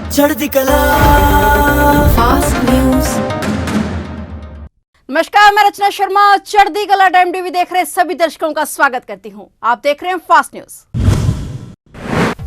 चढ़ती कला fast news. नमस्कार, मैं रचना शर्मा चढ़ती कला टाइम टीवी देख रहे सभी दर्शकों का स्वागत करती हूं। आप देख रहे हैं फास्ट न्यूज।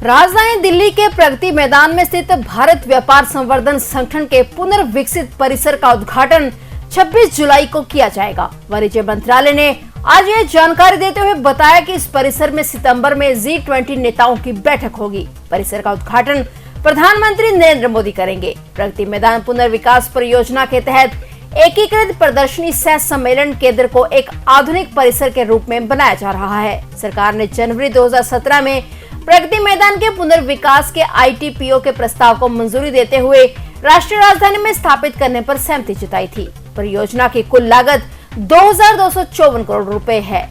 राजधानी दिल्ली के प्रगति मैदान में स्थित भारत व्यापार संवर्धन संगठन के पुनर्विकसित परिसर का उद्घाटन 26 जुलाई को किया जाएगा। वाणिज्य मंत्रालय ने आज यह जानकारी देते हुए बताया कि इस परिसर में सितंबर में G20 नेताओं की बैठक होगी। परिसर का उद्घाटन प्रधानमंत्री नरेंद्र मोदी करेंगे। प्रगति मैदान पुनर्विकास परियोजना के तहत एकीकृत प्रदर्शनी सह सम्मेलन केंद्र को एक आधुनिक परिसर के रूप में बनाया जा रहा है। सरकार ने जनवरी 2017 में प्रगति मैदान के पुनर्विकास के ITPO के प्रस्ताव को मंजूरी देते हुए राष्ट्रीय राजधानी में स्थापित करने पर सहमति जताई थी। परियोजना की कुल लागत 2254 करोड़ रुपए है।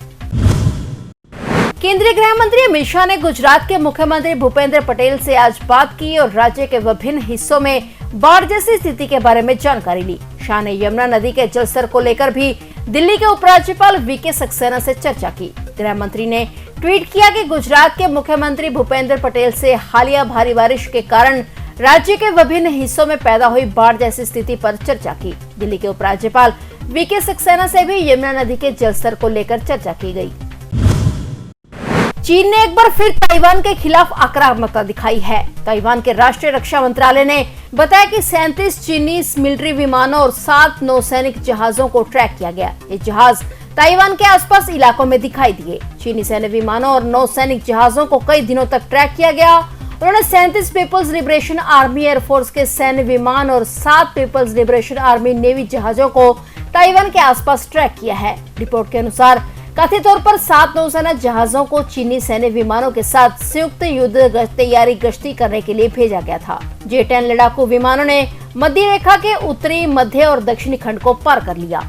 केंद्रीय गृह मंत्री अमित शाह ने गुजरात के मुख्यमंत्री भूपेंद्र पटेल से आज बात की और राज्य के विभिन्न हिस्सों में बाढ़ जैसी स्थिति के बारे में जानकारी ली। शाह ने यमुना नदी के जलस्तर को लेकर भी दिल्ली के उपराज्यपाल VK सक्सेना से चर्चा की। गृह मंत्री ने ट्वीट किया कि गुजरात के मुख्यमंत्री भूपेंद्र पटेल से हालिया भारी बारिश के कारण राज्य के विभिन्न हिस्सों में पैदा हुई बाढ़ जैसी स्थिति पर चर्चा की। दिल्ली के उपराज्यपाल VK सक्सेना से भी यमुना नदी के जलस्तर को लेकर चर्चा की गई। चीन ने एक बार फिर ताइवान के खिलाफ आक्रामकता दिखाई है। ताइवान के राष्ट्रीय रक्षा मंत्रालय ने बताया कि 37 चीनी मिलिट्री विमानों और 7 नौसैनिक जहाजों को ट्रैक किया गया। ये जहाज ताइवान के आसपास इलाकों में दिखाई दिए। चीनी सैन्य विमानों और नौसैनिक जहाजों को कई दिनों तक ट्रैक किया गया। उन्होंने 37 पीपल्स लिबरेशन आर्मी एयरफोर्स के सैन्य विमान और 7 पीपल्स लिबरेशन आर्मी नेवी जहाजों को ताइवान के आसपास ट्रैक किया है। रिपोर्ट के अनुसार कथित तौर पर 7 नौसेना जहाजों को चीनी सैन्य विमानों के साथ संयुक्त युद्ध तैयारी गश्ती करने के लिए भेजा गया था। J-10 लड़ाकू विमानों ने मध्य रेखा के उत्तरी, मध्य और दक्षिणी खंड को पार कर लिया।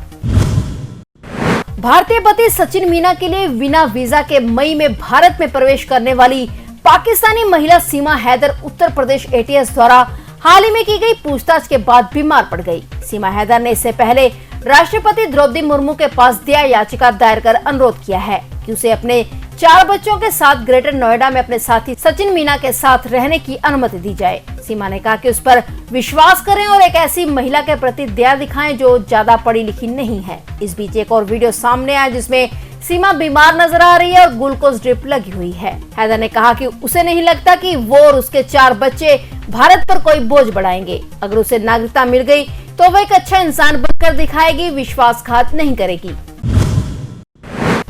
भारतीय पति सचिन मीना के लिए बिना वीजा के मई में भारत में प्रवेश करने वाली पाकिस्तानी महिला सीमा हैदर उत्तर प्रदेश ATS द्वारा हाल ही में की गई पूछताछ के बाद बीमार पड़ गई। सीमा हैदर ने इससे पहले राष्ट्रपति द्रौपदी मुर्मू के पास दया याचिका दायर कर अनुरोध किया है कि उसे अपने 4 बच्चों के साथ ग्रेटर नोएडा में अपने साथी सचिन मीना के साथ रहने की अनुमति दी जाए। सीमा ने कहा कि उस पर विश्वास करें और एक ऐसी महिला के प्रति दया दिखाएं जो ज्यादा पढ़ी लिखी नहीं है। इस बीच एक और वीडियो सामने आया जिसमें सीमा बीमार नजर आ रही है और ग्लूकोज ड्रिप लगी हुई है। हैदर ने कहा कि उसे नहीं लगता कि वो और उसके 4 बच्चे भारत पर कोई बोझ बढ़ाएंगे। अगर उसे नागरिकता मिल गई तो वह एक अच्छा इंसान बनकर दिखाएगी, विश्वासघात नहीं करेगी।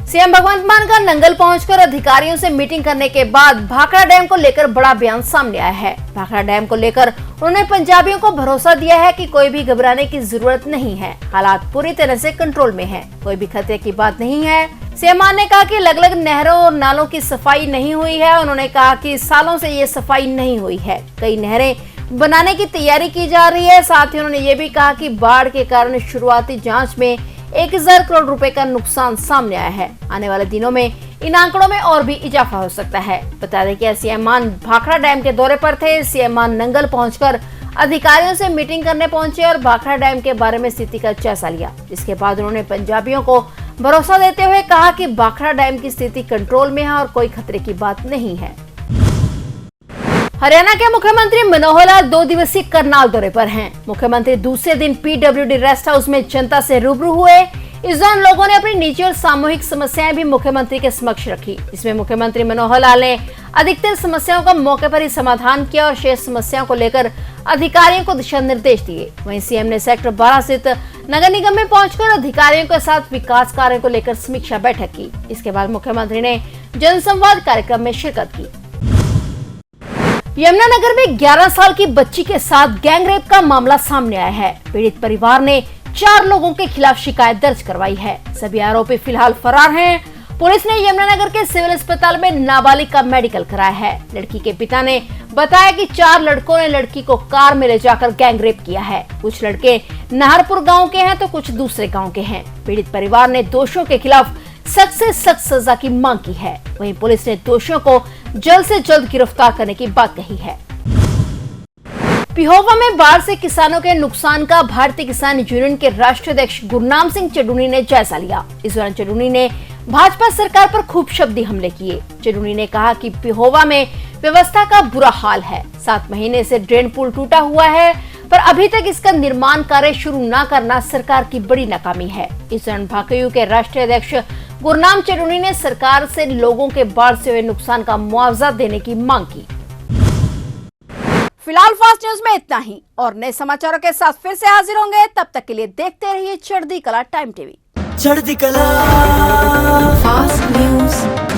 सीएम भगवंत मान का नंगल पहुंचकर अधिकारियों से मीटिंग करने के बाद भाखड़ा डैम को लेकर बड़ा बयान सामने आया है। भाखड़ा डैम को लेकर उन्होंने पंजाबियों को भरोसा दिया है कि कोई भी घबराने की जरूरत नहीं है, हालात पूरी तरह से कंट्रोल में है, कोई भी खतरे की बात नहीं है। सीएम मान ने कहा कि अलग-अलग नहरों और नालों की सफाई नहीं हुई है। उन्होंने कहा कि सालों से ये सफाई नहीं हुई है, कई नहरें बनाने की तैयारी की जा रही है। साथ ही उन्होंने ये भी कहा कि बाढ़ के कारण शुरुआती जांच में 1000 करोड़ रुपए का नुकसान सामने आया है। आने वाले दिनों में इन आंकड़ों में और भी इजाफा हो सकता है। बता दें कि सीएम मान भाखड़ा डैम के दौरे पर थे। सीएम मान नंगल पहुंचकर अधिकारियों से मीटिंग करने पहुंचे और भाखड़ा डैम के बारे में स्थिति का जायजा लिया। इसके बाद उन्होंने पंजाबियों को भरोसा देते हुए कहा कि भाखड़ा डैम की स्थिति कंट्रोल में है और कोई खतरे की बात नहीं है। हरियाणा के मुख्यमंत्री मनोहर लाल 2 दिवसीय करनाल दौरे पर हैं। मुख्यमंत्री दूसरे दिन PWD रेस्ट हाउस में जनता से रूबरू हुए। इस दौरान लोगों ने अपनी निजी और सामूहिक समस्याएं भी मुख्यमंत्री के समक्ष रखी। इसमें मुख्यमंत्री मनोहर लाल ने अधिकतर समस्याओं का मौके पर ही समाधान किया और शेष समस्याओं को लेकर अधिकारियों को दिशा निर्देश दिए। वहीं सीएम ने सेक्टर 12 स्थित नगर निगम में पहुंचकर अधिकारियों के साथ विकास कार्यों को लेकर समीक्षा बैठक की। इसके बाद मुख्यमंत्री ने जनसंवाद कार्यक्रम में शिरकत की। यमुनानगर में 11 साल की बच्ची के साथ गैंगरेप का मामला सामने आया है। पीड़ित परिवार ने 4 लोगों के खिलाफ शिकायत दर्ज करवाई है। सभी आरोपी फिलहाल फरार हैं। पुलिस ने यमुनानगर के सिविल अस्पताल में नाबालिग का मेडिकल कराया है। लड़की के पिता ने बताया कि 4 लड़कों ने लड़की को कार में ले जाकर गैंगरेप किया है। कुछ लड़के नाहरपुर गाँव के हैं तो कुछ दूसरे गाँव के हैं। पीड़ित परिवार ने दोषियों के खिलाफ सख्त से सख्त सजा की मांग की है। वहीं पुलिस ने दोषियों को जल्द से जल्द गिरफ्तार करने की बात कही है। पिहोवा में बाढ़ से किसानों के नुकसान का भारतीय किसान यूनियन के राष्ट्रीय अध्यक्ष गुरनाम सिंह चडूनी ने जायजा लिया। इस दौरान चडूनी ने भाजपा सरकार पर खूब शब्दी हमले किए। चडूनी ने कहा कि पिहोवा में व्यवस्था का बुरा हाल है। 7 महीने से ड्रेन पुल टूटा हुआ है, पर अभी तक इसका निर्माण कार्य शुरू न करना सरकार की बड़ी नाकामी है। इस दौरान भाकयू के राष्ट्रीय अध्यक्ष गुरनाम चन्नूनी ने सरकार से लोगों के बाढ़ से हुए नुकसान का मुआवजा देने की मांग की। फिलहाल फास्ट न्यूज में इतना ही, और नए समाचारों के साथ फिर से हाजिर होंगे। तब तक के लिए देखते रहिए चढ़ती कला टाइम टीवी। चढ़ती कला फास्ट न्यूज।